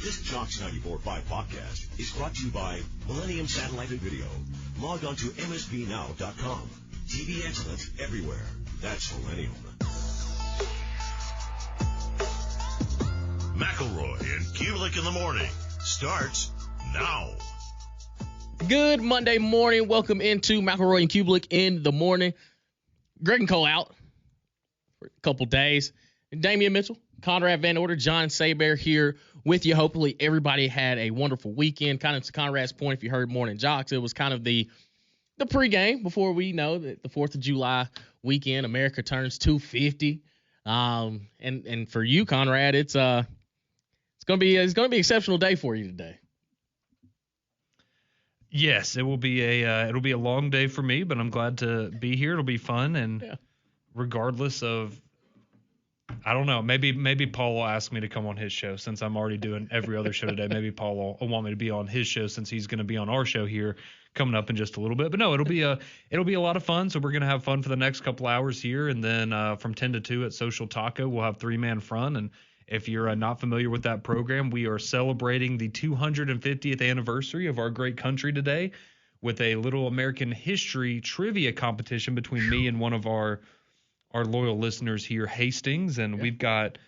This Jocks 94.5 podcast is brought to you by Millennium Satellite and Video. Log on to msbnow.com. TV excellence everywhere. That's Millennium. McElroy and Cubelic in the morning starts now. Good Monday morning. Welcome into McElroy and Cubelic in the morning. Greg and Cole out for a couple days. Damian Mitchell, Conrad Van Order, John Saber here with you. Hopefully everybody had a wonderful weekend. Kind of to Conrad's point, if you heard Morning Jocks, it was kind of the pregame before we know that the 4th of July weekend, America turns 250. And for you, Conrad, it's gonna be an exceptional day for you today. Yes, it will be it'll be a long day for me, but I'm glad to be here. It'll be fun, and regardless of, I don't know, maybe Paul will ask me to come on his show since I'm already doing every other show today. Maybe Paul will want me to be on his show since he's going to be on our show here coming up in just a little bit. But no, it'll be a lot of fun. So we're going to have fun for the next couple hours here, and then from 10 to 2 at Social Taco, we'll have 3-man fun. And if you're not familiar with that program, we are celebrating the 250th anniversary of our great country today with a little American history trivia competition between me and one of our loyal listeners here, Hastings, and we've got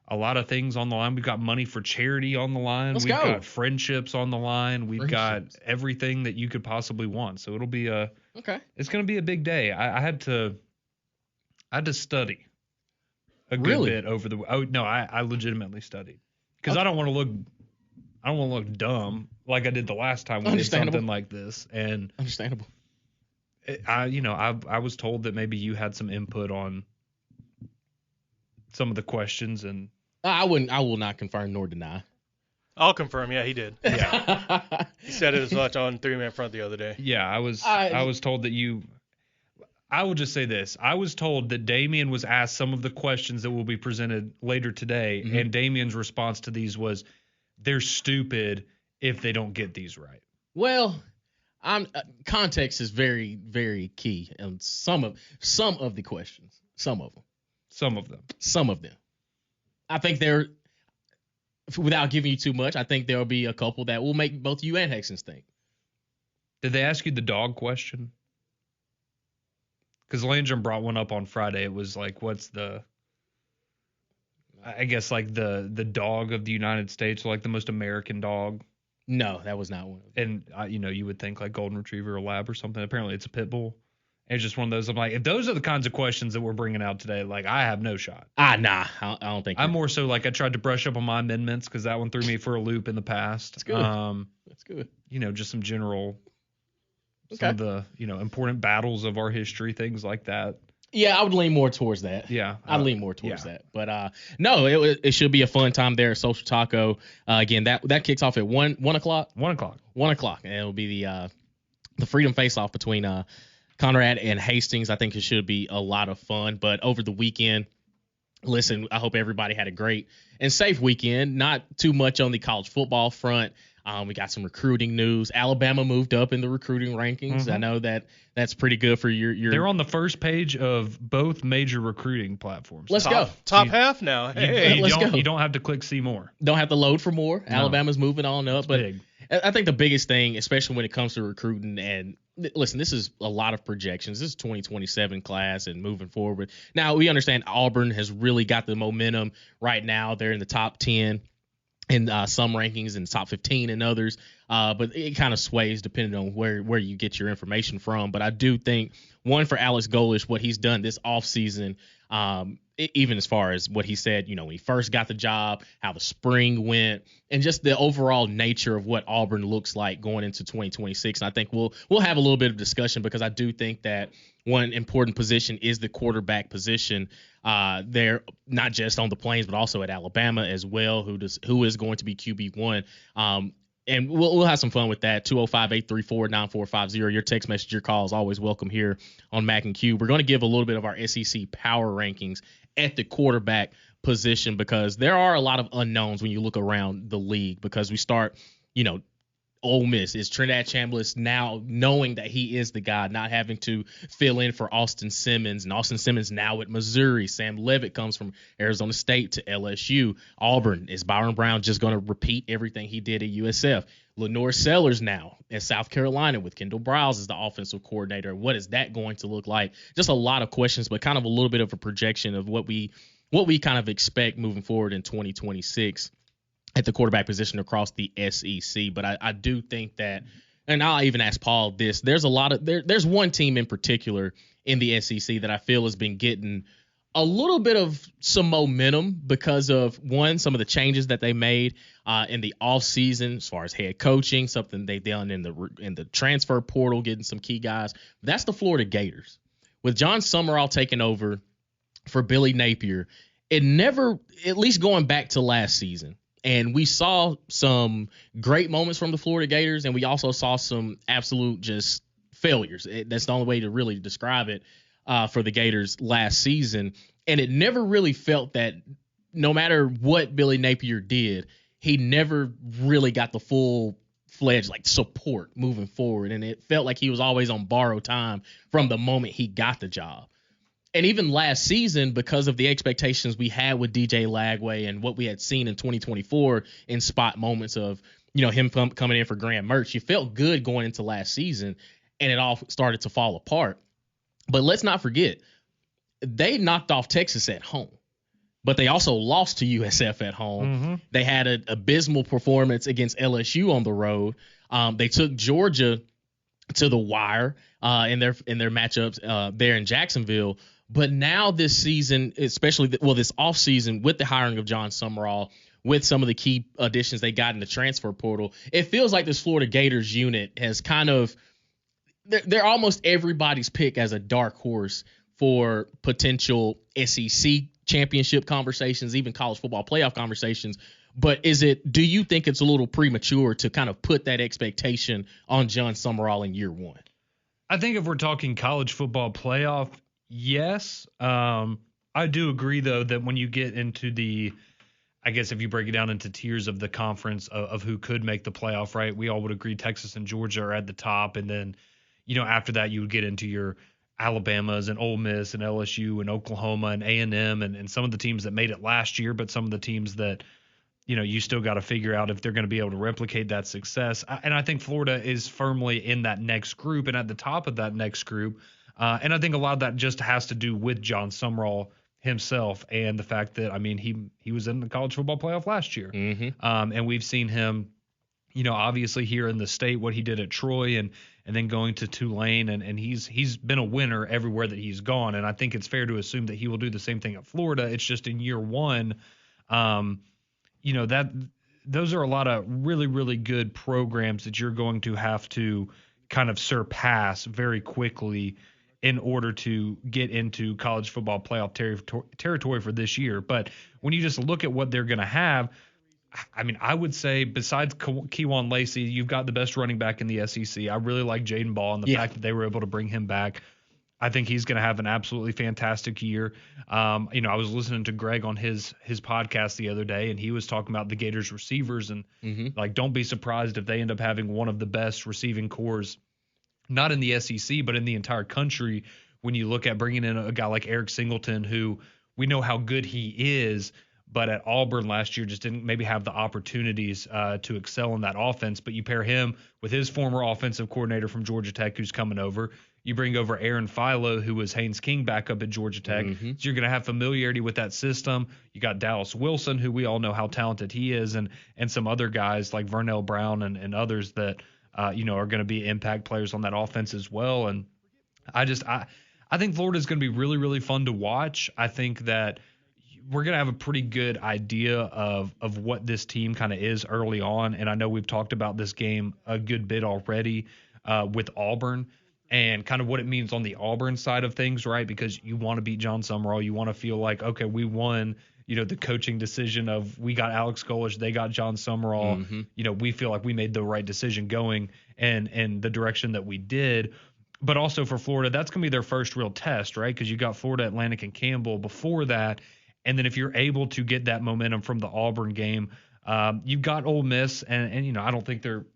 a lot of things on the line. We've got money for charity on the line. We've got friendships on the line. We've got everything that you could possibly want. So it'll be it's going to be a big day. I had to study a good bit over the. Oh no, I legitimately studied because I don't want to look dumb like I did the last time we did something like this. And understandable. I was told that maybe you had some input on some of the questions, and I will not confirm nor deny. I'll confirm. Yeah, he did. Yeah, he said it as much on 3-man front the other day. Yeah, I was told that you. I will just say this: I was told that Damian was asked some of the questions that will be presented later today, and Damian's response to these was, "They're stupid if they don't get these right." Well. Context is very, very key in some of the questions. Some of them. I think without giving you too much, I think there'll be a couple that will make both you and Hexens think. Did they ask you the dog question? Because Landrum brought one up on Friday. It was like, what's the dog of the United States, like the most American dog? No, that was not one. And, you would think like golden retriever or lab or something. Apparently it's a pit bull. And it's just one of those. I'm like, if those are the kinds of questions that we're bringing out today, like I have no shot. Nah, I don't think. I'm more so like I tried to brush up on my amendments because that one threw me for a loop in the past. That's good. That's good. Just some general, some of the, important battles of our history, things like that. Yeah, I would lean more towards that. Yeah. I'd lean more towards that. But no, it should be a fun time there at Social Taco. Again, that kicks off at 1 o'clock. 1 o'clock. 1 o'clock. And it'll be the Freedom Face-Off between Conrad and Hastings. I think it should be a lot of fun. But over the weekend, listen, I hope everybody had a great and safe weekend. Not too much on the college football front. We got some recruiting news. Alabama moved up in the recruiting rankings. I know that's pretty good for your. They're on the first page of both major recruiting platforms. Let's go. Top half now. Hey, let's go. You don't have to click see more. Don't have to load for more. No. Alabama's moving on up. But big. I think the biggest thing, especially when it comes to recruiting, and listen, this is a lot of projections. This is 2027 class and moving forward. Now, we understand Auburn has really got the momentum right now. They're in the top 10. In some rankings and top 15 in others, but it kind of sways depending on where you get your information from. But I do think, one, for Alex Golesh, what he's done this offseason, even as far as what he said, when he first got the job, how the spring went, and just the overall nature of what Auburn looks like going into 2026. And I think we'll have a little bit of discussion because I do think that one important position is the quarterback position. They're not just on the Plains, but also at Alabama as well, who is going to be QB1. And we'll have some fun with that. 205-834-9450. Your text message, your call is always welcome here on Mac and Q. We're going to give a little bit of our SEC power rankings at the quarterback position because there are a lot of unknowns when you look around the league because we start, Ole Miss? Is Trinidad Chambliss now knowing that he is the guy, not having to fill in for Austin Simmons, and Austin Simmons now at Missouri? Sam Levitt comes from Arizona State to LSU. Auburn, is Byron Brown just going to repeat everything he did at USF? Lenore Sellers now at South Carolina with Kendall Briles as the offensive coordinator. What is that going to look like? Just a lot of questions, but kind of a little bit of a projection of what we kind of expect moving forward in 2026 at the quarterback position across the SEC. But I do think that, and I'll even ask Paul this, there's there's one team in particular in the SEC that I feel has been getting a little bit of some momentum because of, one, some of the changes that they made in the offseason as far as head coaching, something they've done in the transfer portal, getting some key guys. That's the Florida Gators. With John Summerall taking over for Billy Napier, it never, at least going back to last season, and we saw some great moments from the Florida Gators, and we also saw some absolute just failures. That's the only way to really describe it for the Gators last season. And it never really felt that no matter what Billy Napier did, he never really got the full-fledged support moving forward. And it felt like he was always on borrowed time from the moment he got the job. And even last season, because of the expectations we had with DJ Lagway and what we had seen in 2024 in spot moments of, him coming in for Graham Mertz, you felt good going into last season, and it all started to fall apart. But let's not forget, they knocked off Texas at home, but they also lost to USF at home. Mm-hmm. They had an abysmal performance against LSU on the road. They took Georgia to the wire in their matchups there in Jacksonville. But now this season, especially this offseason with the hiring of John Summerall, with some of the key additions they got in the transfer portal, it feels like this Florida Gators unit has kind of – they're almost everybody's pick as a dark horse for potential SEC championship conversations, even college football playoff conversations. But do you think it's a little premature to kind of put that expectation on John Summerall in year one? I think if we're talking college football playoff, yes. I do agree, though, that when you get into I guess if you break it down into tiers of the conference of who could make the playoff, right, we all would agree Texas and Georgia are at the top. And then, after that, you would get into your Alabamas and Ole Miss and LSU and Oklahoma and A&M and some of the teams that made it last year, but some of the teams that, you still got to figure out if they're going to be able to replicate that success. And I think Florida is firmly in that next group and at the top of that next group. And I think a lot of that just has to do with John Summerall himself and the fact that, he was in the college football playoff last year. Mm-hmm. And we've seen him, obviously here in the state, what he did at Troy and then going to Tulane. And he's been a winner everywhere that he's gone. And I think it's fair to assume that he will do the same thing at Florida. It's just in year one, that those are a lot of really, really good programs that you're going to have to kind of surpass very quickly in order to get into college football playoff territory for this year. But when you just look at what they're going to have, I would say besides Kejuan Lacey, you've got the best running back in the SEC. I really like Jaden Ball and the fact that they were able to bring him back. I think he's going to have an absolutely fantastic year. I was listening to Greg on his podcast the other day, and he was talking about the Gators receivers and don't be surprised if they end up having one of the best receiving corps, not in the SEC, but in the entire country. When you look at bringing in a guy like Eric Singleton, who we know how good he is, but at Auburn last year just didn't maybe have the opportunities to excel in that offense. But you pair him with his former offensive coordinator from Georgia Tech, who's coming over. You bring over Aaron Philo, who was Haynes King back up at Georgia Tech. Mm-hmm. So you're going to have familiarity with that system. You got Dallas Wilson, who we all know how talented he is, and some other guys like Vernell Brown and others that are going to be impact players on that offense as well. And I think Florida is going to be really, really fun to watch. I think that we're going to have a pretty good idea of what this team kind of is early on. And I know we've talked about this game a good bit already with Auburn and kind of what it means on the Auburn side of things, right? Because you want to beat John Summerall. You want to feel like, okay, we won, the coaching decision of we got Alex Golesh, they got John Summerall. Mm-hmm. We feel like we made the right decision going and the direction that we did. But also for Florida, that's going to be their first real test, right? Because you got Florida Atlantic and Campbell before that. And then if you're able to get that momentum from the Auburn game, you've got Ole Miss, and I don't think they're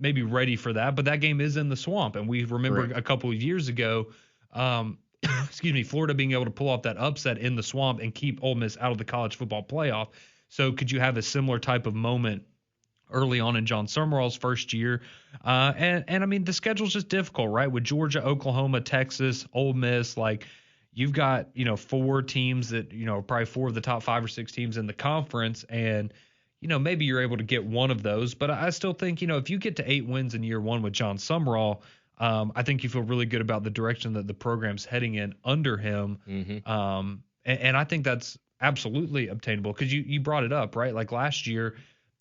maybe ready for that. But that game is in the Swamp, and we remember Correct. a couple of years ago, Florida being able to pull off that upset in the Swamp and keep Ole Miss out of the college football playoff. So could you have a similar type of moment early on in John Summerall's first year? And I mean, the schedule's just difficult, right? With Georgia, Oklahoma, Texas, Ole Miss, like you've got, 4 teams that, probably 4 of the top 5 or 6 teams in the conference. And, maybe you're able to get one of those. But I still think, if you get to 8 wins in year 1 with John Summerall, I think you feel really good about the direction that the program's heading in under him. Mm-hmm. And I think that's absolutely obtainable because you brought it up, right? Like last year,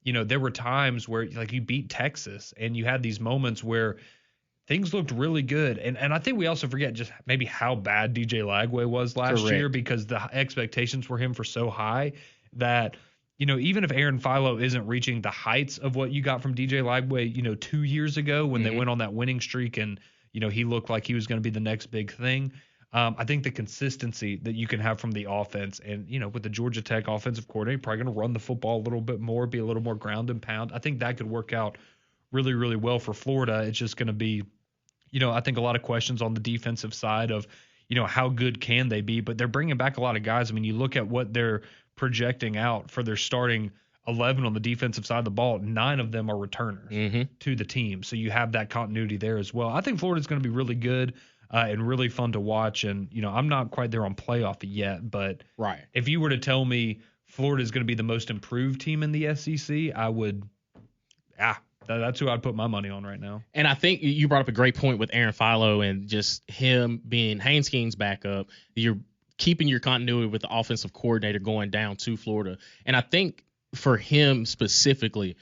there were times where like you beat Texas and you had these moments where things looked really good. And I think we also forget just maybe how bad DJ Lagway was last year because the expectations for him were so high that, even if Aaron Philo isn't reaching the heights of what you got from DJ Lagway, 2 years ago when they went on that winning streak and, he looked like he was going to be the next big thing. I think the consistency that you can have from the offense and, with the Georgia Tech offensive coordinator, probably going to run the football a little bit more, be a little more ground and pound. I think that could work out really, really well for Florida. It's just going to be, I think a lot of questions on the defensive side of, how good can they be? But they're bringing back a lot of guys. I mean, you look at what they're projecting out for their starting 11 on the defensive side of the ball, 9 of them are returners to the team. So you have that continuity there as well. I think Florida's going to be really good. And really fun to watch. And, I'm not quite there on playoff yet, but if you were to tell me Florida is going to be the most improved team in the SEC, I would, that's who I'd put my money on right now. And I think you brought up a great point with Aaron Philo and just him being Haynes King's backup. You're keeping your continuity with the offensive coordinator going down to Florida. And I think for him specifically,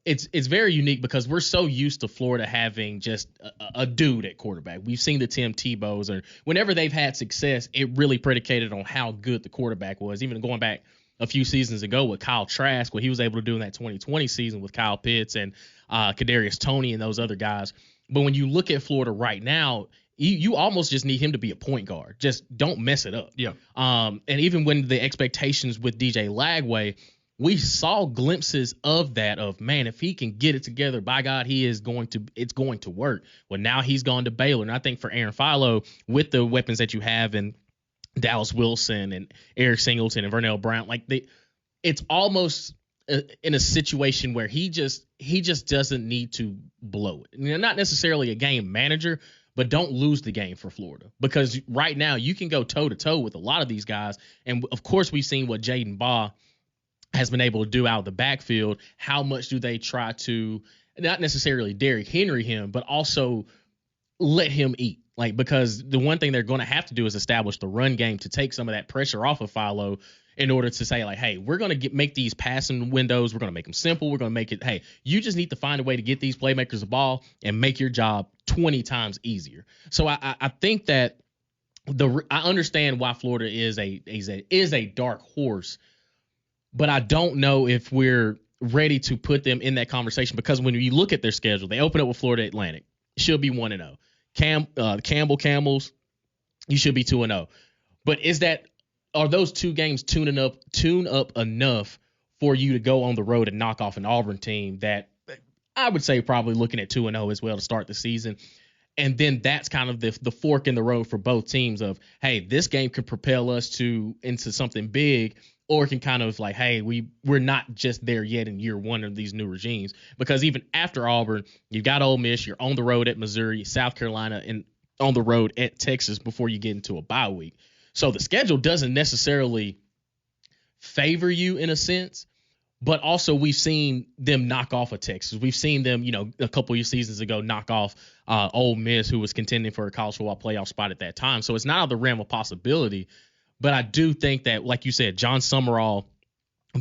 it's very unique because we're so used to Florida having just a dude at quarterback. We've seen the Tim Tebow's, or whenever they've had success, it really predicated on how good the quarterback was. Even going back a few seasons ago with Kyle Trask, what he was able to do in that 2020 season with Kyle Pitts and Kadarius Toney and those other guys. But when you look at Florida right now, you almost just need him to be a point guard. Just don't mess it up. Yeah. And even when the expectations with DJ Lagway, we saw glimpses of that, of, man, if he can get it together, by God, it's going to work. Well, now he's gone to Baylor. And I think for Aaron Philo, with the weapons that you have in Dallas Wilson and Eric Singleton and Vernell Brown, it's almost in a situation where he just doesn't need to blow it. Not necessarily a game manager, but don't lose the game for Florida, because right now you can go toe to toe with a lot of these guys. And of course, we've seen what Jaden Baugh has been able to do out of the backfield. How much do they try to not necessarily Derrick Henry him, but also let him eat? Because the one thing they're going to have to do is establish the run game to take some of that pressure off of Philo in order to say, hey, we're going to make these passing windows. We're going to make them simple. We're going to make it, hey, you just need to find a way to get these playmakers the ball and make your job 20 times easier. So I think that I understand why Florida is a dark horse, but I don't know if we're ready to put them in that conversation, because when you look at their schedule, they open up with Florida Atlantic. Should be 1-0. Campbell Camels, you should be 2-0. But are those 2 games tune up enough for you to go on the road and knock off an Auburn team that I would say probably looking at 2-0 as well to start the season? And then that's kind of the fork in the road for both teams of, hey, this game could propel us into something big, or it can kind of hey, we're not just there yet in year 1 of these new regimes. Because even after Auburn, you've got Ole Miss, you're on the road at Missouri, South Carolina, and on the road at Texas before you get into a bye week. So the schedule doesn't necessarily favor you in a sense, but also we've seen them knock off a Texas. We've seen them, a couple of seasons ago knock off Ole Miss, who was contending for a college football playoff spot at that time. So it's not out of the realm of possibility. But I do think that, like you said, John Summerall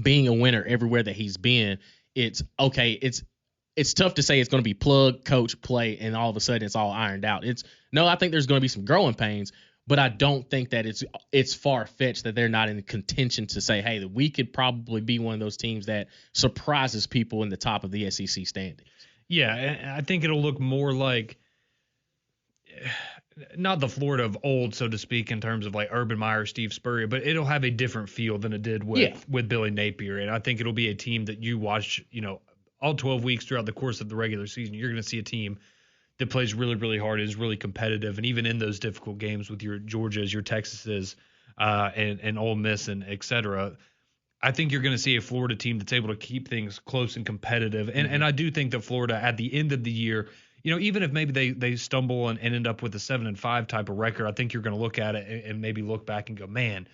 being a winner everywhere that he's been, it's okay. It's tough to say it's going to be plug, coach, play, and all of a sudden it's all ironed out. I think there's going to be some growing pains, but I don't think that it's far-fetched that they're not in contention to say, hey, that we could probably be one of those teams that surprises people in the top of the SEC standings. Yeah, and I think it'll look more like not the Florida of old, so to speak, in terms of Urban Meyer, Steve Spurrier, but it'll have a different feel than it did with Billy Napier. And I think it'll be a team that you watch, all 12 weeks throughout the course of the regular season, you're going to see a team that plays really, really hard, is really competitive, and even in those difficult games with your Georgias, your Texases, and Ole Miss, and et cetera, I think you're going to see a Florida team that's able to keep things close and competitive. And I do think that Florida, at the end of the year, even if maybe they stumble and end up with a 7-5 type of record, I think you're going to look at it and maybe look back and go, man,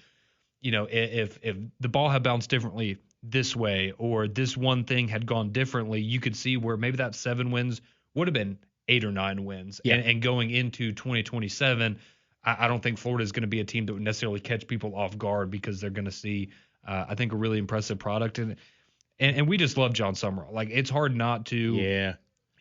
if the ball had bounced differently this way, or this one thing had gone differently, you could see where maybe that 7 wins would have been 8 or 9 wins. Yeah. And going into 2027, I don't think Florida is going to be a team that would necessarily catch people off guard, because they're going to see, I think, a really impressive product. And we just love John Summerall. Like, it's hard not to,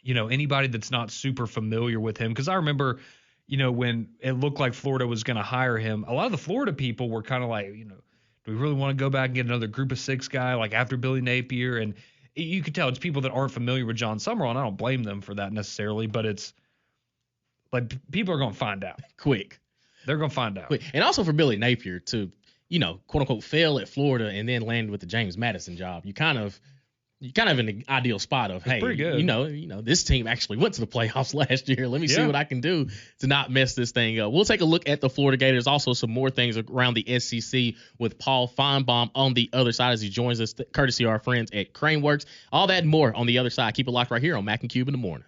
anybody that's not super familiar with him. Because I remember, when it looked like Florida was going to hire him, a lot of the Florida people were kind of like, do we really want to go back and get another group of 6 guy like after Billy Napier? And you could tell it's people that aren't familiar with John Summerall, and I don't blame them for that necessarily, but it's like people are going to find out quick. They're going to find out. Quick. And also for Billy Napier to, quote unquote, fail at Florida and then land with the James Madison job. You kind of in the ideal spot of, hey, pretty good. This team actually went to the playoffs last year. Let me see what I can do to not mess this thing up. We'll take a look at the Florida Gators. Also, some more things around the SEC with Paul Finebaum on the other side as he joins us, courtesy of our friends at Craneworks. All that and more on the other side. Keep it locked right here on Mac and Cube in the morning.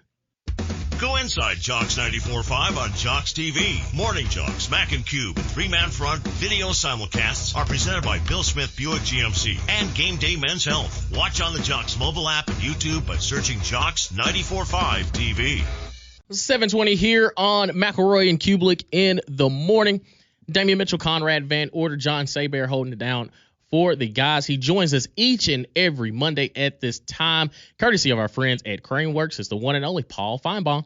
Go inside Jocks 94.5 on Jocks TV. Morning Jocks, Mac and Cube, and 3-Man Front video simulcasts are presented by Bill Smith Buick GMC and Game Day Men's Health. Watch on the Jocks mobile app and YouTube by searching Jocks 94.5 TV. 7:20 here on McElroy and Cubelic in the morning. Damian Mitchell, Conrad Van Order, John Saber holding it down for the guys. He joins us each and every Monday at this time, courtesy of our friends at Craneworks. It's the one and only Paul Finebaum.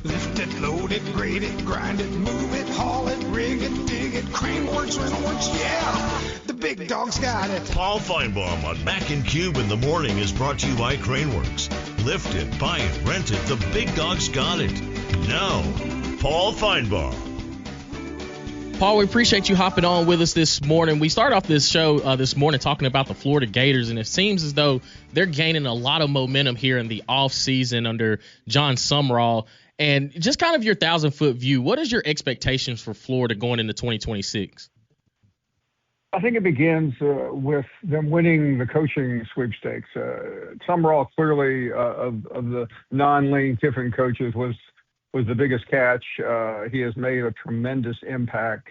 Lift it, load it, grade it, grind it, move it, haul it, rig it, dig it, Craneworks, Rentalworks, yeah, the big dog's got it. Paul Finebaum on Mac and Cube in the morning is brought to you by Craneworks. Lift it, buy it, rent it, the big dog's got it. Now, Paul Finebaum. Paul, we appreciate you hopping on with us this morning. We start off this show this morning talking about the Florida Gators, and it seems as though they're gaining a lot of momentum here in the offseason under John Summerall. And just kind of your 1,000-foot view, what is your expectations for Florida going into 2026? I think it begins with them winning the coaching sweepstakes. Summerall clearly of the non-Lane Kiffin coaches was the biggest catch. He has made a tremendous impact.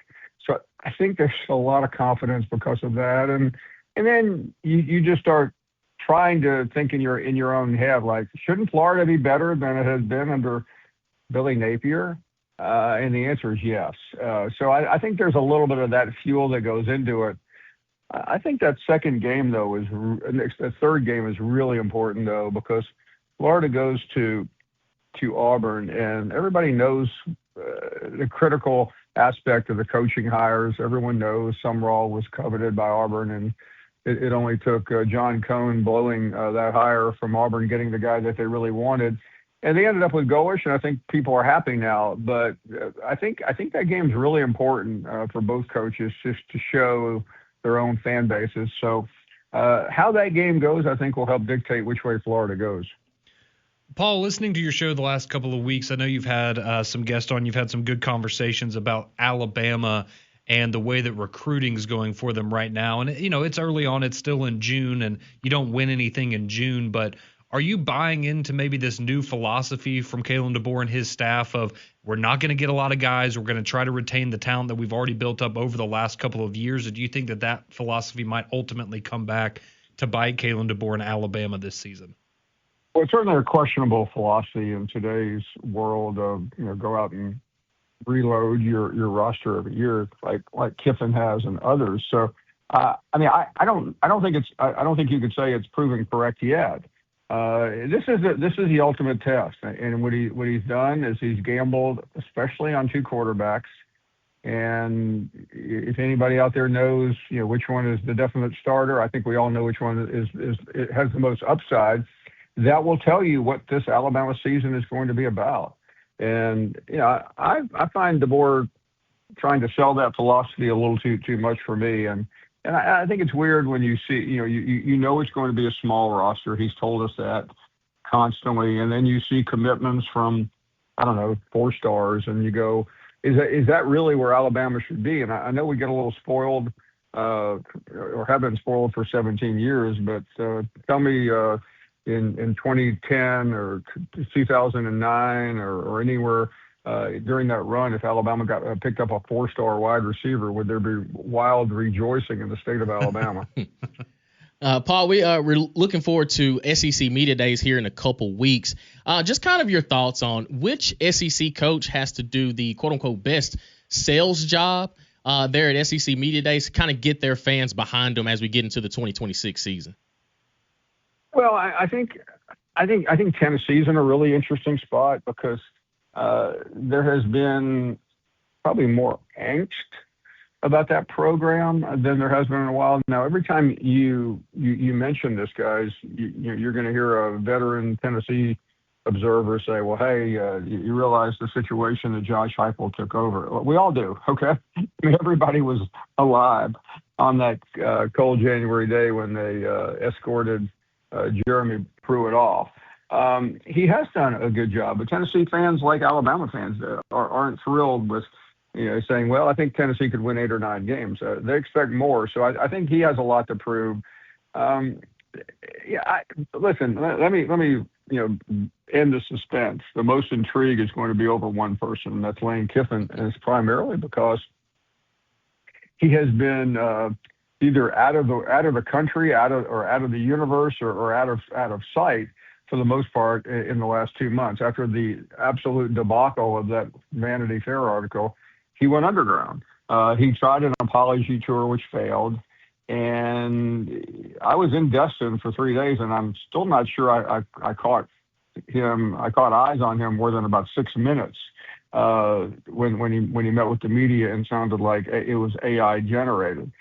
So I think there's a lot of confidence because of that. And then you just start trying to think in your own head, like, shouldn't Florida be better than it has been under Billy Napier? And the answer is yes. So I think there's a little bit of that fuel that goes into it. I think that second game, though, the third game is really important, though, because Florida goes to Auburn, and everybody knows the critical aspect of the coaching hires. Everyone knows Summerall was coveted by Auburn, and it only took John Cohn blowing that hire from Auburn, getting the guy that they really wanted. And they ended up with Goish, and I think people are happy now. But I think that game's really important for both coaches, just to show their own fan bases. So how that game goes, I think, will help dictate which way Florida goes. Paul, listening to your show the last couple of weeks, I know you've had some guests on. You've had some good conversations about Alabama and the way that recruiting is going for them right now. And, it's early on. It's still in June, and you don't win anything in June. But are you buying into maybe this new philosophy from Kalen DeBoer and his staff of, we're not going to get a lot of guys, we're going to try to retain the talent that we've already built up over the last couple of years? Or do you think that philosophy might ultimately come back to bite Kalen DeBoer in Alabama this season? Well, it's certainly a questionable philosophy in today's world of, go out and reload your roster every year like Kiffin has and others. So, I don't think you could say it's proven correct yet. This is the ultimate test, and what he's done is he's gambled, especially on 2 quarterbacks. And if anybody out there knows, which one is the definite starter, I think we all know which one it has the most upside. That will tell you what this Alabama season is going to be about. And I find DeBoer trying to sell that philosophy a little too much for me. And And I think it's weird when you see, you know it's going to be a small roster. He's told us that constantly. And then you see commitments from, I don't know, 4 stars, and you go, is that really where Alabama should be? And I know we get a little spoiled, or have been spoiled for 17 years, but tell me in 2010 or 2009 or anywhere during that run, if Alabama got picked up a 4-star wide receiver, would there be wild rejoicing in the state of Alabama? Paul, we're looking forward to SEC Media Days here in a couple weeks. Just kind of your thoughts on which SEC coach has to do the quote-unquote best sales job there at SEC Media Days to kind of get their fans behind them as we get into the 2026 season. Well, I think Tennessee's in a really interesting spot because there has been probably more angst about that program than there has been in a while. Now, every time you mention this, guys, you're going to hear a veteran Tennessee observer say, well, hey, you realize the situation that Josh Heupel took over. We all do, okay? I mean, everybody was alive on that cold January day when they escorted Jeremy Pruitt off. He has done a good job, but Tennessee fans, like Alabama fans, aren't thrilled with saying, well, I think Tennessee could win 8 or 9 games. They expect more. So I think he has a lot to prove. Listen, let me end the suspense. The most intrigue is going to be over one person, and that's Lane Kiffin, and it's primarily because he has been either out of the country, out of the universe, or out of sight for the most part in the last 2 months. After the absolute debacle of that Vanity Fair article, he went underground. He tried an apology tour, which failed. And I was in Destin for 3 days, and I'm still not sure I caught him. I caught eyes on him more than about 6 minutes when he met with the media, and sounded like it was AI generated.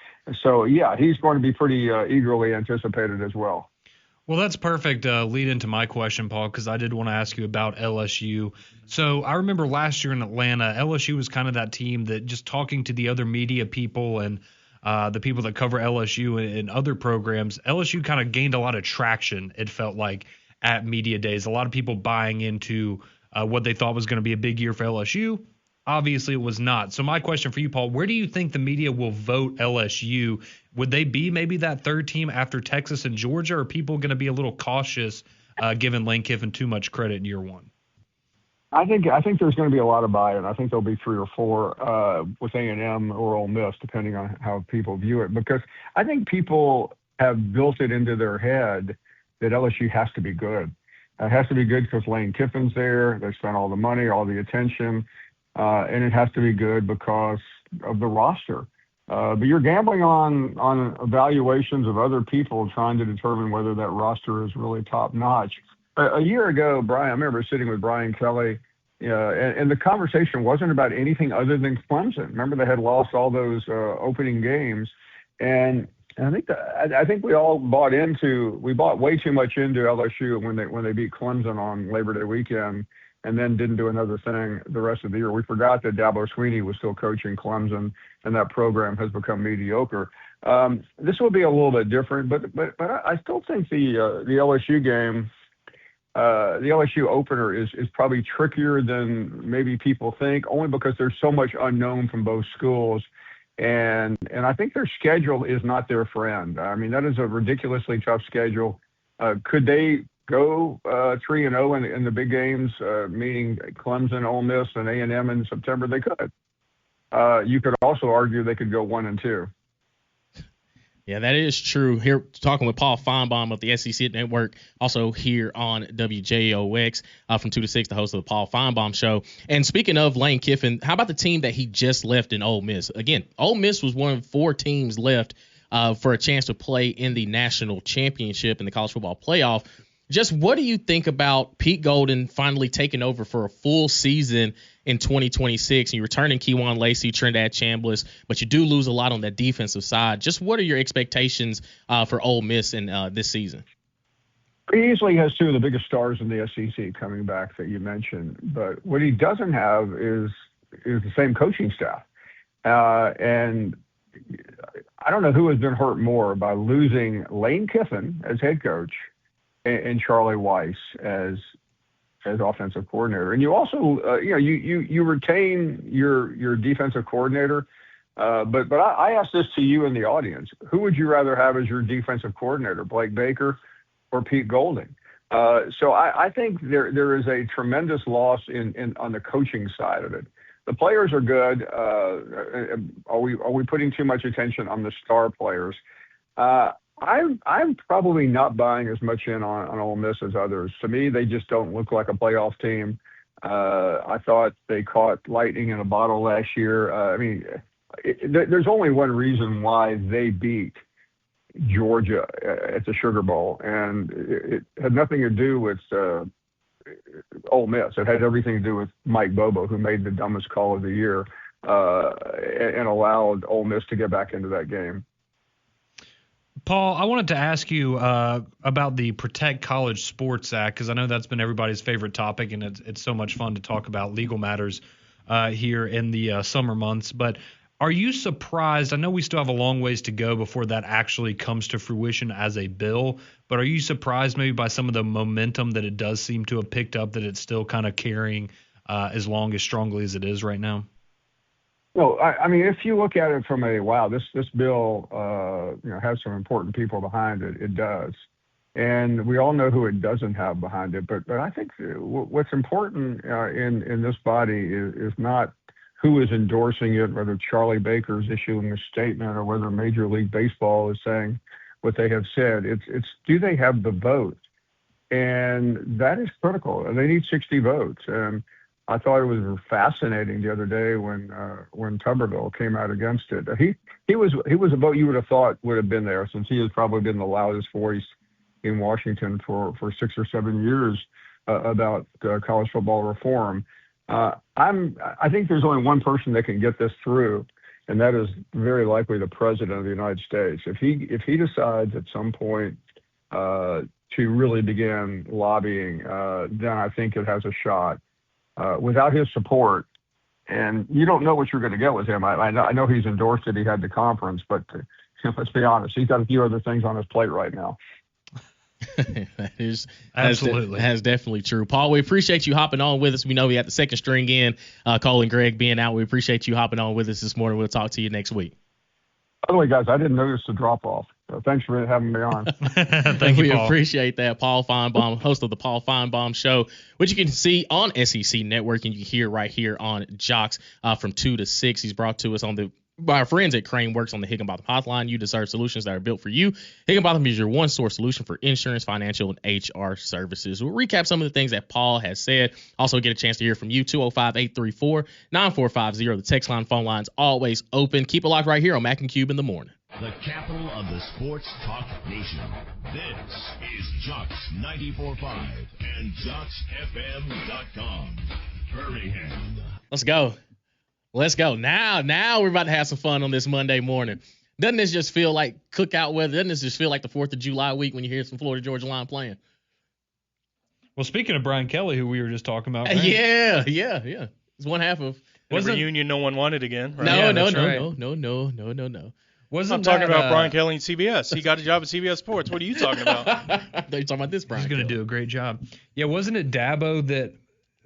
So yeah, he's going to be pretty eagerly anticipated as well. Well, that's perfect lead into my question, Paul, because I did want to ask you about LSU. So I remember last year in Atlanta, LSU was kind of that team that, just talking to the other media people and the people that cover LSU and other programs, LSU kind of gained a lot of traction, it felt like, at media days. A lot of people buying into what they thought was going to be a big year for LSU. Obviously, it was not. So my question for you, Paul, where do you think the media will vote LSU? Would they be maybe that third team after Texas and Georgia, or are people going to be a little cautious giving Lane Kiffin too much credit in year one? I think there's going to be a lot of buy-in. I think there'll be 3 or 4 with A&M or Ole Miss, depending on how people view it, because I think people have built it into their head that LSU has to be good. It has to be good because Lane Kiffin's there. They spent all the money, all the attention. And it has to be good because of the roster. But you're gambling on evaluations of other people trying to determine whether that roster is really top notch. A year ago, Brian, I remember sitting with Brian Kelly, and the conversation wasn't about anything other than Clemson. Remember, they had lost all those opening games, and I think we all bought way too much into LSU when they beat Clemson on Labor Day weekend, and then didn't do another thing the rest of the year. We forgot that Dabo Swinney was still coaching Clemson, and that program has become mediocre. This will be a little bit different, but I still think the LSU game, the LSU opener is probably trickier than maybe people think, only because there's so much unknown from both schools. And I think their schedule is not their friend. I mean, that is a ridiculously tough schedule. Could they go 3-0 in the big games, meaning Clemson, Ole Miss, and A&M in September? They could. You could also argue they could go 1-2. Yeah, that is true. Here, talking with Paul Finebaum of the SEC Network, also here on WJOX from 2 to 6, the host of the Paul Finebaum Show. And speaking of Lane Kiffin, how about the team that he just left in Ole Miss? Again, Ole Miss was one of 4 teams left for a chance to play in the national championship in the college football playoff. Just what do you think about Pete Golden finally taking over for a full season in 2026? You're returning Kejuan Lacey, Trinidad Chambliss, but you do lose a lot on that defensive side. Just what are your expectations for Ole Miss in this season? He easily has 2 of the biggest stars in the SEC coming back that you mentioned, but what he doesn't have is the same coaching staff. And I don't know who has been hurt more by losing Lane Kiffin as head coach and Charlie Weiss as offensive coordinator. And you also, you retain your defensive coordinator. But I ask this to you in the audience: who would you rather have as your defensive coordinator, Blake Baker or Pete Golding? So I think there is a tremendous loss on the coaching side of it. The players are good. Are we putting too much attention on the star players? I'm probably not buying as much in on Ole Miss as others. To me, they just don't look like a playoff team. I thought they caught lightning in a bottle last year. There's only one reason why they beat Georgia at the Sugar Bowl, and it had nothing to do with Ole Miss. It had everything to do with Mike Bobo, who made the dumbest call of the year and allowed Ole Miss to get back into that game. Paul, I wanted to ask you about the Protect College Sports Act, because I know that's been everybody's favorite topic, and it's so much fun to talk about legal matters here in the summer months. But are you surprised? I know we still have a long ways to go before that actually comes to fruition as a bill, but are you surprised maybe by some of the momentum that it does seem to have picked up, that it's still kind of carrying as strongly as it is right now? No, I mean, if you look at it from this bill, has some important people behind it. It does, and we all know who it doesn't have behind it. But I think what's important in this body is not who is endorsing it, whether Charlie Baker's issuing a statement or whether Major League Baseball is saying what they have said. It's do they have the vote, and that is critical. They need 60 votes, and I thought it was fascinating the other day when Tuberville came out against it. He was a vote you would have thought would have been there, since he has probably been the loudest voice in Washington for 6 or 7 years about college football reform. I think there's only one person that can get this through, and that is very likely the President of the United States. If he decides at some point to really begin lobbying, then I think it has a shot. Without his support, and you don't know what you're going to get with him. I know he's endorsed it. He had the conference, but let's be honest, he's got a few other things on his plate right now. That is absolutely. That's definitely true. Paul, we appreciate you hopping on with us. We know we had the second string in, Cole and Greg being out. We appreciate you hopping on with us this morning. We'll talk to you next week. By the way, guys, I didn't notice the drop off. So thanks for having me on. Thank you, We Paul. appreciate that. Paul Finebaum, host of the Paul Finebaum Show, which you can see on SEC Network and you hear right here on Jocks from 2 to 6. He's brought to us by our friends at Crane Works on the Higginbotham Hotline. You deserve solutions that are built for you. Higginbotham is your one-source solution for insurance, financial, and HR services. We'll recap some of the things that Paul has said. Also get a chance to hear from you, 205-834-9450. The text line, phone line's always open. Keep it locked right here on Mac and Cube in the morning. The capital of the sports talk nation. This is Jocks 94.5 and JocksFM.com. Birmingham. Let's go. Now we're about to have some fun on this Monday morning. Doesn't this just feel like cookout weather? Doesn't this just feel like the 4th of July week when you hear some Florida Georgia line playing? Well, speaking of Brian Kelly, who we were just talking about. Right? Yeah. It's one half of. A reunion no one wanted again. Right? No. I'm talking about Brian Kelly and CBS. He got a job at CBS Sports. What are you talking about? They're talking about this Brian. He's going to do a great job. Yeah, wasn't it Dabo that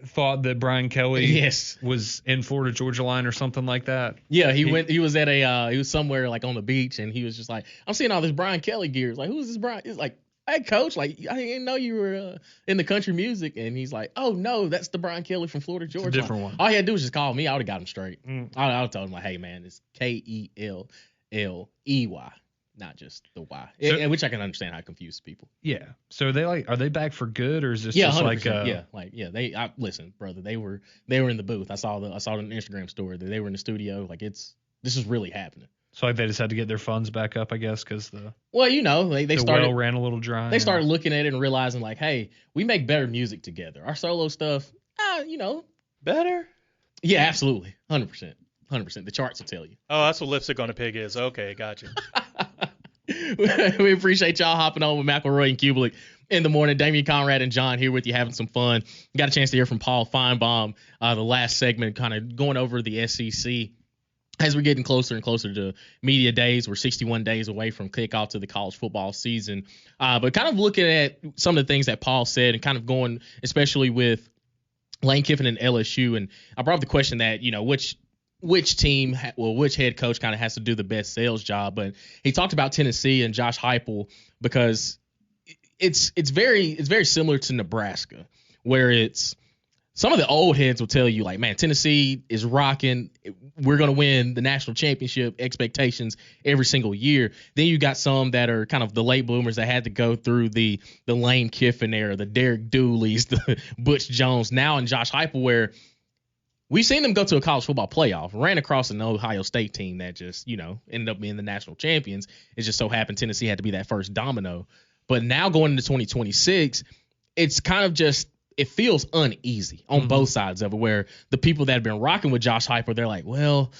thought that Brian Kelly was in Florida Georgia line or something like that? Yeah, he was at he was somewhere like on the beach, and he was just like, I'm seeing all this Brian Kelly gear. It's like, who's this Brian? It's like, hey, coach, like I didn't know you were in the country music. And he's like, oh no, that's the Brian Kelly from Florida Georgia. It's a different one. All he had to do was just call me. I would have got him straight. I would have told him like, hey man, it's Kelley, not just the Y, which I can understand how it confuses people. Yeah. So are they back for good, or is this just 100%, like listen, brother, they were in the booth. I saw it on the Instagram story that they were in the studio. Like this is really happening. So like they just had to get their funds back up, I guess, because they started ran a little dry. They started looking at it and realizing like, hey, we make better music together. Our solo stuff, better. Yeah, absolutely, 100%. The charts will tell you. Oh, that's what Lipstick on a Pig is. Okay, gotcha. We appreciate y'all hopping on with McElroy and Cubelic in the morning. Damian Conrad and John here with you, having some fun. Got a chance to hear from Paul Finebaum, the last segment, kind of going over the SEC as we're getting closer and closer to media days, we're 61 days away from kickoff to the college football season. But kind of looking at some of the things that Paul said and kind of going, especially with Lane Kiffin and LSU. And I brought up the question that, which team, which head coach kind of has to do the best sales job. But he talked about Tennessee and Josh Heupel because it's very similar to Nebraska, where it's some of the old heads will tell you, like, man, Tennessee is rocking. We're going to win the national championship expectations every single year. Then you got some that are kind of the late bloomers that had to go through the Lane Kiffin era, the Derek Dooleys, the Butch Jones, now in Josh Heupel, where we've seen them go to a college football playoff, ran across an Ohio State team that just, ended up being the national champions. It just so happened Tennessee had to be that first domino. But now going into 2026, it's kind of just, it feels uneasy on both sides of it, where the people that have been rocking with Josh Heupel, they're like, well,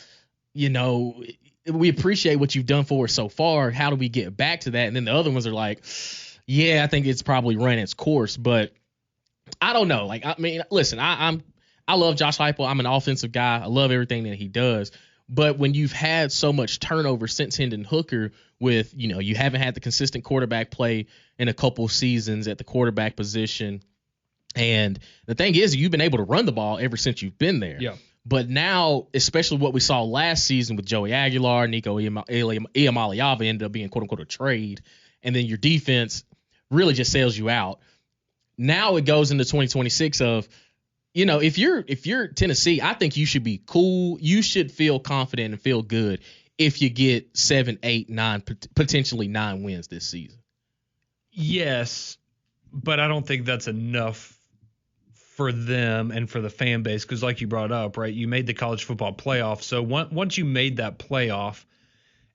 we appreciate what you've done for us so far. How do we get back to that? And then the other ones are like, yeah, I think it's probably run its course, but I don't know. Like, I mean, listen, I love Josh Heupel. I'm an offensive guy. I love everything that he does. But when you've had so much turnover since Hendon Hooker with, you haven't had the consistent quarterback play in a couple seasons at the quarterback position. And the thing is, you've been able to run the ball ever since you've been there. Yeah. But now, especially what we saw last season with Joey Aguilar, Nico Iamaleava ended up being quote unquote a trade. And then your defense really just sails you out. Now it goes into 2026 of, if you're Tennessee, I think you should be cool. You should feel confident and feel good if you get 7, 8, 9, potentially 9 wins this season. Yes, but I don't think that's enough for them and for the fan base, because like you brought up, right, you made the college football playoff. So once you made that playoff,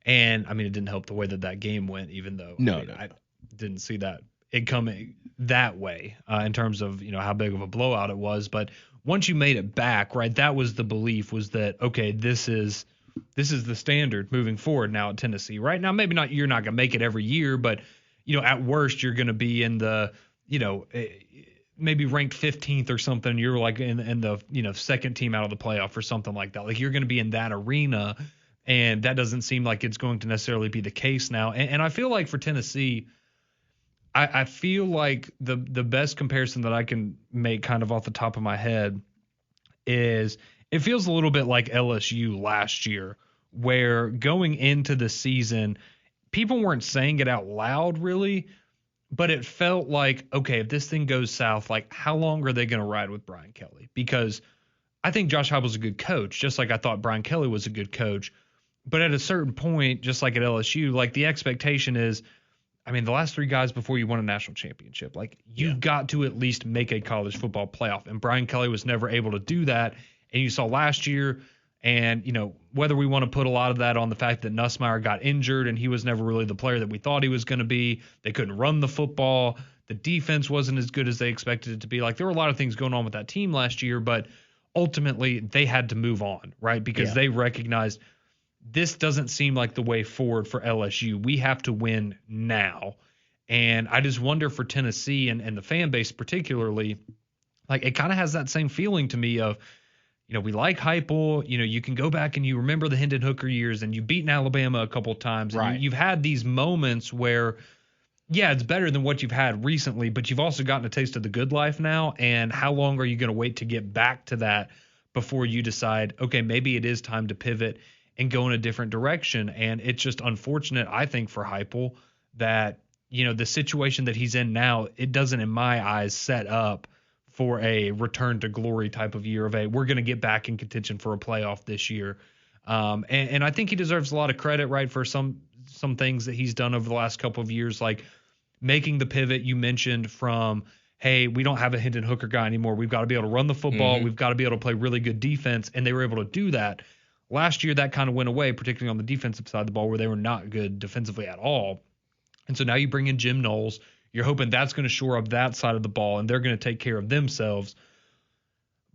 and I mean, it didn't help the way that game went, even though I didn't see that it coming that way in terms of how big of a blowout it was. But once you made it back, right, that was the belief, was that, okay, this is the standard moving forward now at Tennessee. Right now, maybe not, you're not gonna make it every year, but at worst you're gonna be in the maybe ranked 15th or something. You're like in the second team out of the playoff or something like that. Like, you're going to be in that arena, and that doesn't seem like it's going to necessarily be the case now. And I feel like for Tennessee, I feel like the best comparison that I can make kind of off the top of my head is it feels a little bit like LSU last year, where going into the season, people weren't saying it out loud really, but it felt like, okay, if this thing goes south, like, how long are they going to ride with Brian Kelly? Because I think Josh Heupel's a good coach, just like I thought Brian Kelly was a good coach. But at a certain point, just like at LSU, like, the expectation is, I mean, the last 3 guys before you won a national championship, like, you've got to at least make a college football playoff. And Brian Kelly was never able to do that. And you saw last year, and, whether we want to put a lot of that on the fact that Nussmeier got injured and he was never really the player that we thought he was going to be, they couldn't run the football, the defense wasn't as good as they expected it to be. Like, there were a lot of things going on with that team last year, but ultimately they had to move on, right? Because they recognized this doesn't seem like the way forward for LSU. We have to win now. And I just wonder for Tennessee and the fan base particularly, like, it kind of has that same feeling to me of, we like Heupel. You can go back and you remember the Hendon Hooker years, and you've beaten Alabama a couple of times. And right. You've had these moments where, yeah, it's better than what you've had recently, but you've also gotten a taste of the good life now. And how long are you going to wait to get back to that before you decide, okay, maybe it is time to pivot and go in a different direction? And it's just unfortunate, I think, for Heupel that, the situation that he's in now, it doesn't, in my eyes, set up for a return to glory type of year of we're going to get back in contention for a playoff this year. And I think he deserves a lot of credit, right, for some things that he's done over the last couple of years, like making the pivot you mentioned from, hey, we don't have a Hendon Hooker guy anymore. We've got to be able to run the football. Mm-hmm. We've got to be able to play really good defense. And they were able to do that. Last year, that kind of went away, particularly on the defensive side of the ball, where they were not good defensively at all. And so now you bring in Jim Knowles. You're hoping that's going to shore up that side of the ball, and they're going to take care of themselves.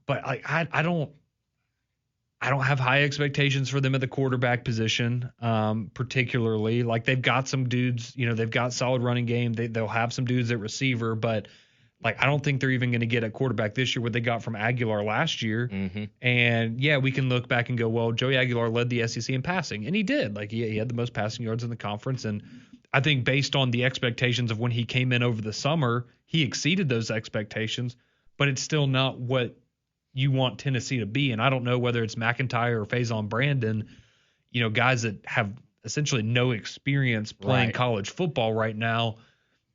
But I don't have high expectations for them at the quarterback position, particularly. Like, they've got some dudes, they've got solid running game. They'll have some dudes at receiver, but Like, I don't think they're even going to get a quarterback this year what they got from Aguilar last year. Mm-hmm. And, yeah, we can look back and go, well, Joey Aguilar led the SEC in passing. And he did. Like, he had the most passing yards in the conference. And I think based on the expectations of when he came in over the summer, he exceeded those expectations. But it's still not what you want Tennessee to be. And I don't know whether it's McIntyre or Faison Brandon, guys that have essentially no experience playing college football right now,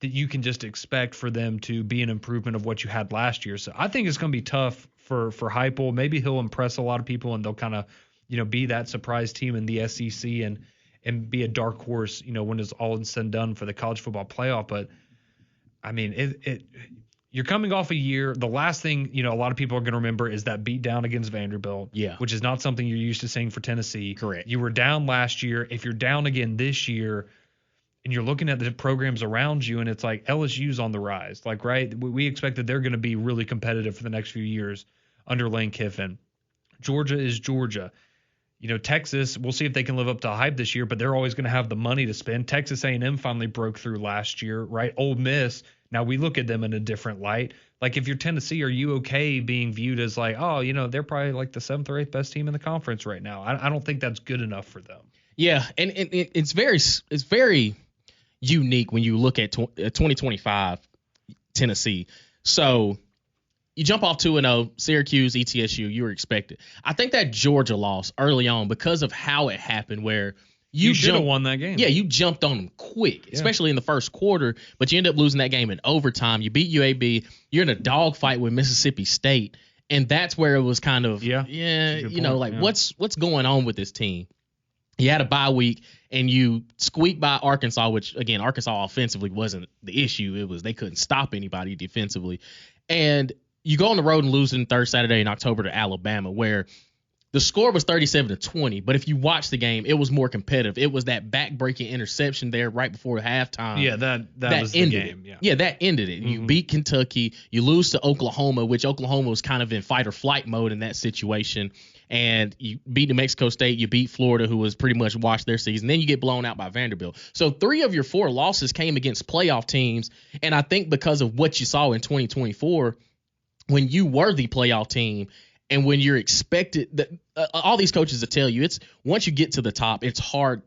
that you can just expect for them to be an improvement of what you had last year. So I think it's going to be tough for Heupel. Maybe he'll impress a lot of people and they'll kind of, be that surprise team in the SEC and be a dark horse, when it's all said and done for the college football playoff. But I mean, you're coming off a year. The last thing, a lot of people are going to remember is that beat down against Vanderbilt, which is not something you're used to seeing for Tennessee. Correct. You were down last year. If you're down again this year, and you're looking at the programs around you, and it's like LSU's on the rise. Like, right, we expect that they're going to be really competitive for the next few years under Lane Kiffin. Georgia is Georgia. Texas, we'll see if they can live up to hype this year, but they're always going to have the money to spend. Texas A&M finally broke through last year, right? Ole Miss, now we look at them in a different light. Like, if you're Tennessee, are you okay being viewed as like, oh, they're probably like the 7th or 8th best team in the conference right now? I don't think that's good enough for them. Yeah, and it's very unique when you look at 2025 Tennessee. So you jump off 2-0, Syracuse, ETSU, you were expected. I think that Georgia loss early on because of how it happened, where you should have won that game. Yeah, you jumped on them quick, especially in the first quarter, but you end up losing that game in overtime. You beat UAB. You're in a dogfight with Mississippi State, and that's where it was kind of, what's going on with this team? You had a bye week, and you squeaked by Arkansas, which, again, Arkansas offensively wasn't the issue. It was they couldn't stop anybody defensively. And you go on the road and lose in third Saturday in October to Alabama, where the score was 37-20. But if you watch the game, it was more competitive. It was that back-breaking interception there right before halftime. Yeah, that was the game. Yeah, that ended it. Mm-hmm. You beat Kentucky. You lose to Oklahoma, which Oklahoma was kind of in fight-or-flight mode in that situation. And you beat New Mexico State, you beat Florida, who was pretty much washed their season. Then you get blown out by Vanderbilt. So 3 of your 4 losses came against playoff teams. And I think because of what you saw in 2024, when you were the playoff team and when you're expected, all these coaches will tell you, it's once you get to the top, it's harder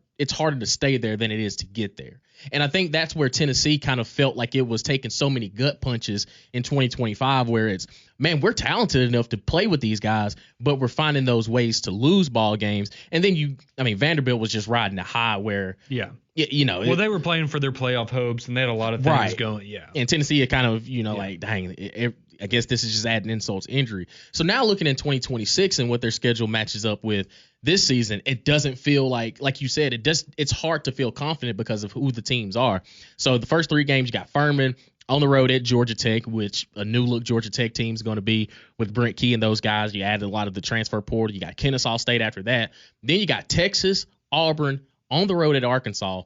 to stay there than it is to get there. And I think that's where Tennessee kind of felt like it was taking so many gut punches in 2025, where it's, man, we're talented enough to play with these guys, but we're finding those ways to lose ball games. And then Vanderbilt was just riding a high where, they were playing for their playoff hopes and they had a lot of things going. Yeah. And Tennessee had kind of, like, dang, I guess this is just adding insult to injury. So now looking in 2026 and what their schedule matches up with this season, it doesn't feel like you said, it's hard to feel confident because of who the teams are. So the first 3 games, you got Furman on the road at Georgia Tech, which a new look Georgia Tech team is going to be with Brent Key and those guys. You added a lot of the transfer portal. You got Kennesaw State after that. Then you got Texas, Auburn on the road at Arkansas,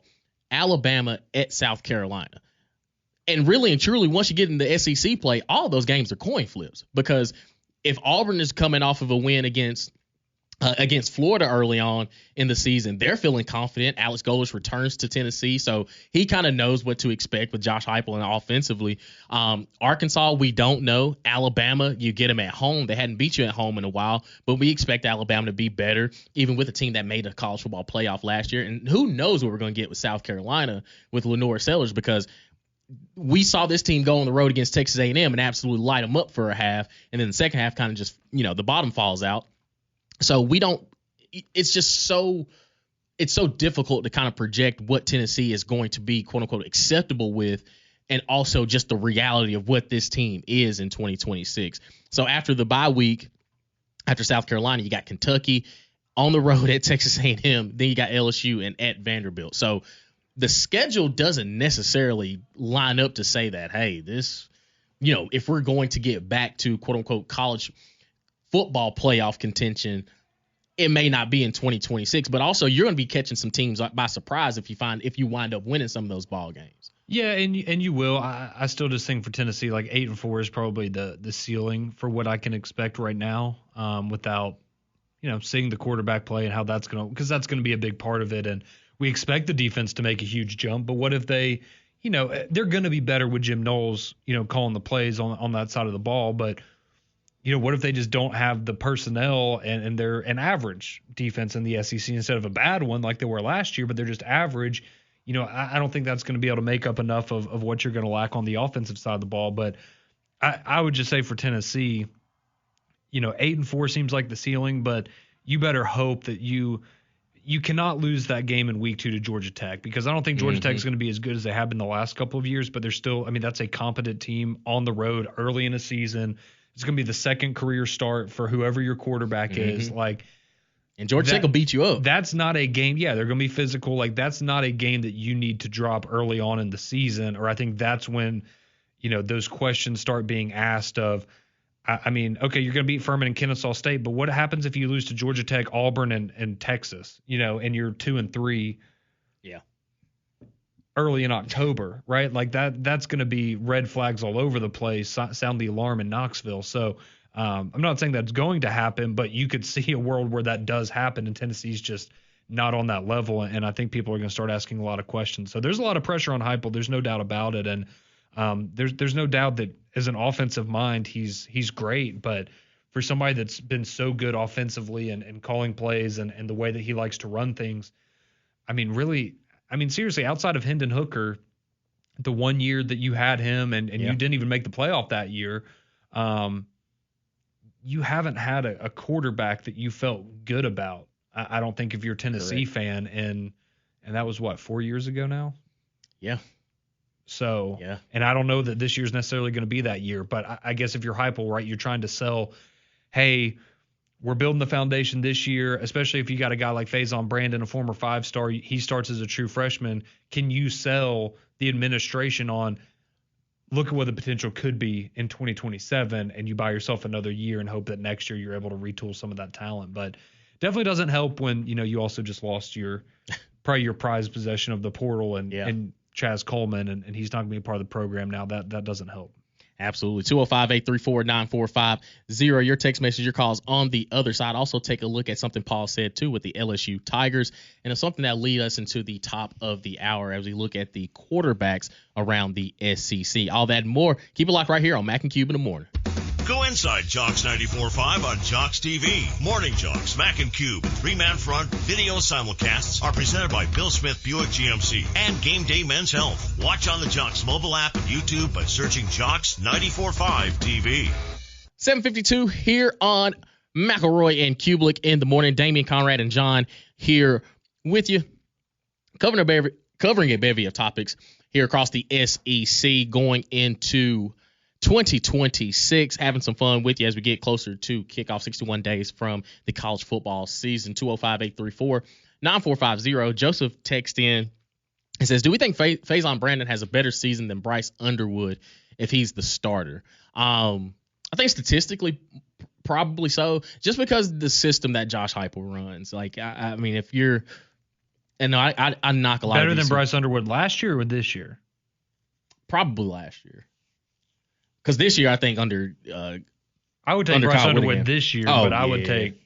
Alabama at South Carolina. And really and truly, once you get into SEC play, all those games are coin flips, because if Auburn is coming off of a win against Florida early on in the season, they're feeling confident. Alex Golesh returns to Tennessee, so he kind of knows what to expect with Josh Heupel and offensively. Arkansas, we don't know. Alabama, you get them at home. They hadn't beat you at home in a while, but we expect Alabama to be better, even with a team that made a college football playoff last year. And who knows what we're going to get with South Carolina with Lenore Sellers, because we saw this team go on the road against Texas A&M and absolutely light them up for a half, and then the second half kind of just, the bottom falls out. So it's just so difficult to kind of project what Tennessee is going to be, quote unquote, acceptable with, and also just the reality of what this team is in 2026. So after the bye week, after South Carolina, you got Kentucky on the road at Texas A&M, then you got LSU and at Vanderbilt. So the schedule doesn't necessarily line up to say that, hey, this, if we're going to get back to, quote unquote, college football playoff contention, it may not be in 2026, but also you're going to be catching some teams by surprise if you wind up winning some of those ball games. Yeah, and you will. I still just think for Tennessee, like 8-4 is probably the ceiling for what I can expect right now, without seeing the quarterback play and how that's going to, because that's going to be a big part of it. And we expect the defense to make a huge jump, but what if they they're going to be better with Jim Knowles, calling the plays on that side of the ball. But, what if they just don't have the personnel and they're an average defense in the SEC instead of a bad one like they were last year, but they're just average? I don't think that's going to be able to make up enough of what you're going to lack on the offensive side of the ball. But I would just say for Tennessee, 8-4 seems like the ceiling, but you better hope that you cannot lose that game in week 2 to Georgia Tech, because I don't think Georgia Tech is going to be as good as they have been the last couple of years, but they're still, that's a competent team on the road early in a season. It's going to be the second career start for whoever your quarterback is. And Georgia Tech will beat you up. That's not a game. Yeah, they're going to be physical. That's not a game that you need to drop early on in the season, or I think that's when, those questions start being asked of, okay, you're going to beat Furman and Kennesaw State, but what happens if you lose to Georgia Tech, Auburn, and Texas, and you're 2-3 early in October, right? That's going to be red flags all over the place, sound the alarm in Knoxville. So I'm not saying that's going to happen, but you could see a world where that does happen, and Tennessee's just not on that level, and I think people are going to start asking a lot of questions. So there's a lot of pressure on Heupel. There's no doubt about it, and there's no doubt that as an offensive mind, he's great, but for somebody that's been so good offensively and calling plays and the way that he likes to run things, seriously, outside of Hendon Hooker, the 1 year that you had him and you didn't even make the playoff that year, you haven't had a quarterback that you felt good about. I don't think if you're a Tennessee fan, and that was 4 years ago now? Yeah. So, and I don't know that this year's necessarily going to be that year, but I guess if you're Heupel, right, you're trying to sell, hey, we're building the foundation this year, especially if you got a guy like Faison Brandon, a former 5-star, he starts as a true freshman. Can you sell the administration on, look at what the potential could be in 2027, and you buy yourself another year and hope that next year you're able to retool some of that talent? But definitely doesn't help when, you also just lost probably your prized possession of the portal and Chaz Coleman, and he's not going to be a part of the program now. That doesn't help. Absolutely. 205-834-9450. Your text message, your calls on the other side. Also take a look at something Paul said, too, with the LSU Tigers. And it's something that lead us into the top of the hour as we look at the quarterbacks around the SEC. All that and more. Keep it locked right here on Mac and Cube in the morning. Go inside Jocks 94.5 on Jocks TV. Morning Jocks, Mac and Cube, three-man front video simulcasts are presented by Bill Smith Buick GMC and Game Day Men's Health. Watch on the Jocks mobile app and YouTube by searching Jocks 94.5 TV. 7:52 here on McElroy and Cubelic in the morning. Damian, Conrad, and John here with you, covering a bevy of topics here across the SEC going into 2026, having some fun with you as we get closer to kickoff, 61 days from the college football season. 205-834-9450. Joseph texts in and says, do we think Faison Brandon has a better season than Bryce Underwood if he's the starter? I think statistically, probably so, just because the system that Josh Heupel runs. If you're – and I knock a lot better of than Bryce Underwood last year or this year? Probably last year. Because this year, I think I would take Bryce Underwood this year, but I would take.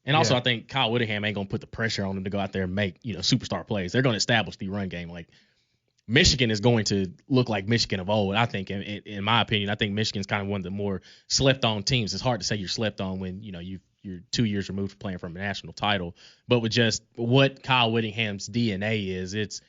And also, I think Kyle Whittingham ain't going to put the pressure on him to go out there and make superstar plays. They're going to establish the run game. Like Michigan is going to look like Michigan of old. I think, in my opinion, I think Michigan's kind of one of the more slept on teams. It's hard to say you're slept on when you're 2 years removed from playing from a national title. But with just what Kyle Whittingham's DNA is, it's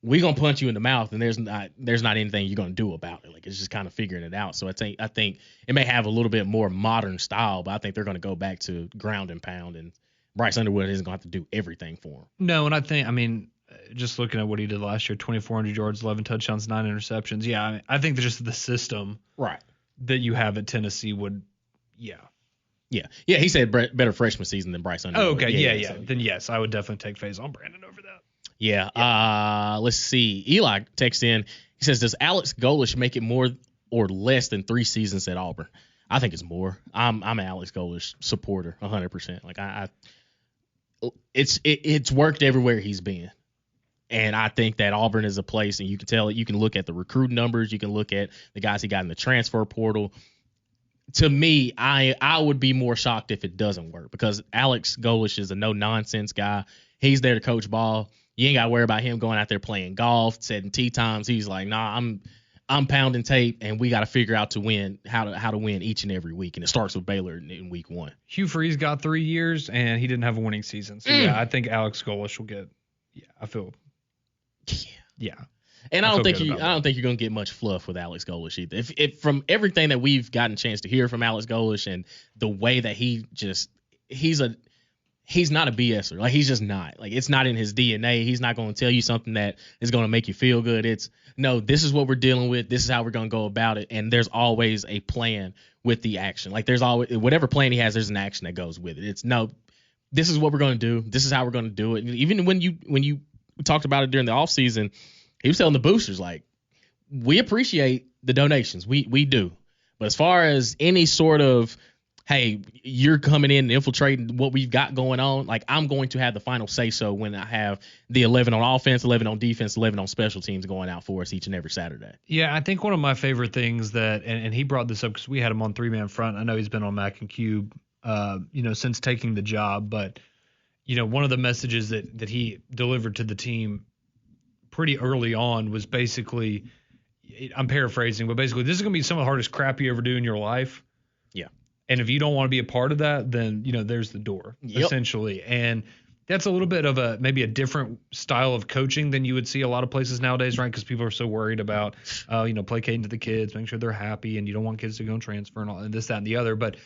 we're gonna punch you in the mouth, and there's not anything you're gonna do about it. Like, it's just kind of figuring it out. So I think it may have a little bit more modern style, but I think they're gonna go back to ground and pound, and Bryce Underwood isn't gonna have to do everything for him. No, and I think just looking at what he did last year, 2,400 yards, 11 touchdowns, 9 interceptions. Yeah, I think that just the system that you have at Tennessee would, Yeah, he said better freshman season than Bryce Underwood. Oh, okay, yeah. Then yes, I would definitely take Faison Brandon over that. Yeah. Let's see. Eli texts in. He says, does Alex Golesh make it more or less than 3 seasons at Auburn? I think it's more. I'm an Alex Golesh supporter, 100%. Like it's worked everywhere he's been. And I think that Auburn is a place, and you can tell it. You can look at the recruit numbers. You can look at the guys he got in the transfer portal. To me, I would be more shocked if it doesn't work, because Alex Golesh is a no-nonsense guy. He's there to coach ball. You ain't got to worry about him going out there playing golf, setting tee times. He's like, nah, I'm pounding tape, and we got to figure out how to win each and every week. And it starts with Baylor in week 1. Hugh Freeze got 3 years, and he didn't have a winning season. So, yeah, I think Alex Golesh will get – yeah, I feel – yeah. And I don't think you're going to get much fluff with Alex Golesh either. If from everything that we've gotten a chance to hear from Alex Golesh and the way that he's not a BSer. Like, he's just not. Like, it's not in his DNA. He's not going to tell you something that is going to make you feel good. It's, no, this is what we're dealing with. This is how we're going to go about it. And there's always a plan with the action. Like, there's always, whatever plan he has, there's an action that goes with it. It's, no, this is what we're going to do. This is how we're going to do it. And even when you talked about it during the offseason, he was telling the boosters, like, we appreciate the donations. We do. But as far as any sort of, hey, you're coming in and infiltrating what we've got going on, like, I'm going to have the final say-so when I have the 11 on offense, 11 on defense, 11 on special teams going out for us each and every Saturday. Yeah, I think one of my favorite things that, and he brought this up because we had him on 3-man front. I know he's been on Mac and Cube, since taking the job. But, one of the messages that he delivered to the team pretty early on was basically, I'm paraphrasing, but basically, this is going to be some of the hardest crap you ever do in your life. Yeah. And if you don't want to be a part of that, then, there's the door, essentially. And that's a little bit of maybe a different style of coaching than you would see a lot of places nowadays, right? Because people are so worried about, placating to the kids, making sure they're happy, and you don't want kids to go and transfer and all, and this, that, and the other. But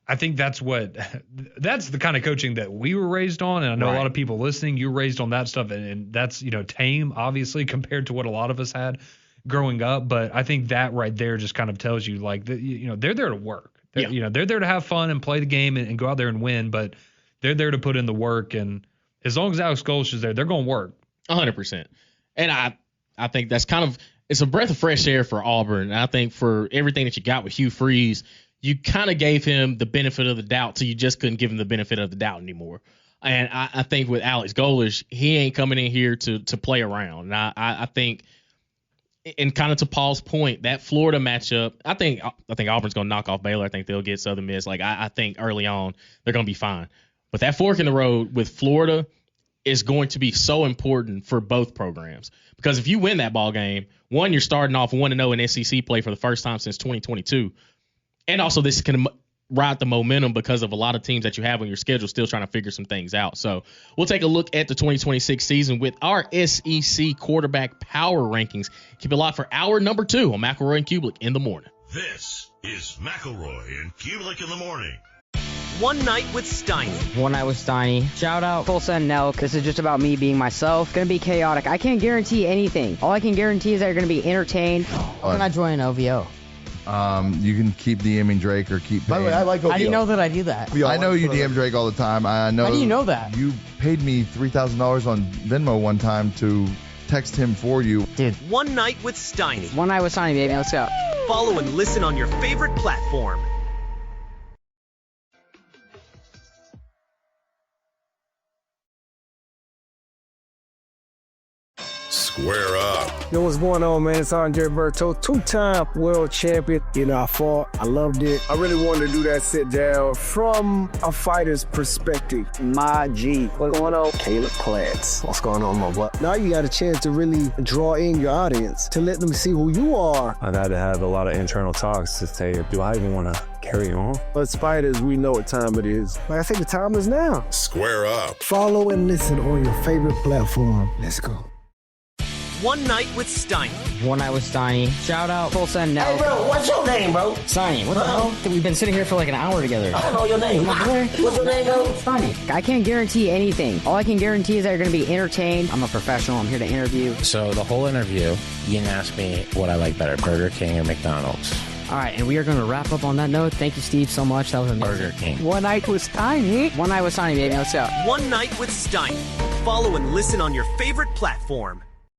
I think that's the kind of coaching that we were raised on. And I know a lot of people listening, you were raised on that stuff. And that's, tame, obviously, compared to what a lot of us had growing up. But I think that right there just kind of tells you, like, they're there to work. They're there to have fun and play the game and go out there and win, but they're there to put in the work. And as long as Alex Golesh is there, they're going to work. 100%. And I think that's it's a breath of fresh air for Auburn. And I think for everything that you got with Hugh Freeze, you kind of gave him the benefit of the doubt, so you just couldn't give him the benefit of the doubt anymore. And I think with Alex Golesh, he ain't coming in here to play around. And I think – and kind of to Paul's point, that Florida matchup, I think Auburn's going to knock off Baylor. I think they'll get Southern Miss. Like, I think early on they're going to be fine. But that fork in the road with Florida is going to be so important for both programs. Because if you win that ball game, one, you're starting off 1-0 in SEC play for the first time since 2022. And also this can ride the momentum because of a lot of teams that you have on your schedule still trying to figure some things out. So we'll take a look at the 2026 season with our SEC quarterback power rankings. Keep it locked for hour number 2 on McElroy and Cubelic in the morning. This is McElroy and Cubelic in the morning. One Night with Steiny. One Night with Steiny. Shout out Full Send Nelk. This is just about me being myself. Gonna be chaotic. I can't guarantee anything. All I can guarantee is that you're gonna be entertained. How can I join OVO? You can keep DMing Drake or keep paying. By the way, I like OVO. How do you know that I do that? I know you DM Drake all the time. I know. How do you know that? You paid me $3,000 on Venmo one time to text him for you. Dude. One Night with Steiny. One Night with Steiny, baby. Let's go. Follow and listen on your favorite platform. Square up. Yo, what's going on, man? It's Andre Berto, 2-time world champion. I fought. I loved it. I really wanted to do that sit down from a fighter's perspective. My G. What's going on? Caleb Platts. What's going on, my boy? Now you got a chance to really draw in your audience, to let them see who you are. I've had to have a lot of internal talks to say, do I even want to carry on? But spiders, we know what time it is. Like, I think the time is now. Square up. Follow and listen on your favorite platform. Let's go. One Night with Steiny. One Night with Steiny. Shout out Full Send Nelk. Hey, bro, what's your name, bro? Steiny. What the hell? We've been sitting here for like an hour together. I don't know your name. What's your name, bro? Steiny. I can't guarantee anything. All I can guarantee is that you're going to be entertained. I'm a professional. I'm here to interview. So the whole interview, you can ask me what I like better, Burger King or McDonald's. All right, and we are going to wrap up on that note. Thank you, Steve, so much. That was amazing. Burger King. One Night with Steiny. One Night with Steiny, baby. Let's go. One Night with Steiny. Follow and listen on your favorite platform.